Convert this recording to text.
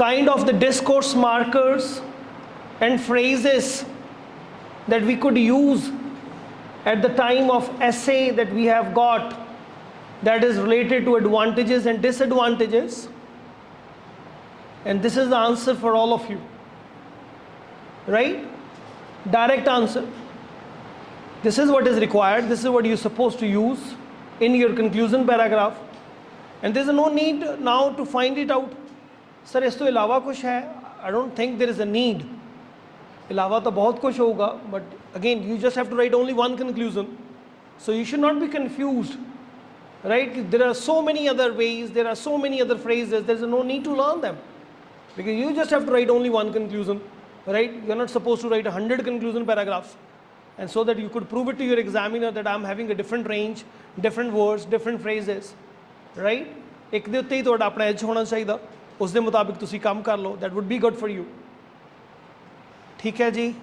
kind of the discourse markers and phrases that we could use at the time of essay that we have got, that is related to advantages and disadvantages. And this is the answer for all of you, right? Direct answer. This is what is required. This is what you're supposed to use in your conclusion paragraph. And there's no need now to find it out. Sir, इस तो इलावा कुछ है? I don't think there is a need. इलावा तो बहुत कुछ होगा, but again, you just have to write only one conclusion. So you should not be confused, right? There are so many other ways, there are so many other phrases, there's no need to learn them. Because you just have to write only one conclusion, right? You're not supposed to write 100 conclusion paragraphs. And so that you could prove it to your examiner that I'm having a different range, different words, different phrases, right? एक दे उत्ते ही थोड़ा अपना edge होना चाहिए, उस दे मुताबिक तुसी काम कर लो, that would be good for you. ठीक है जी?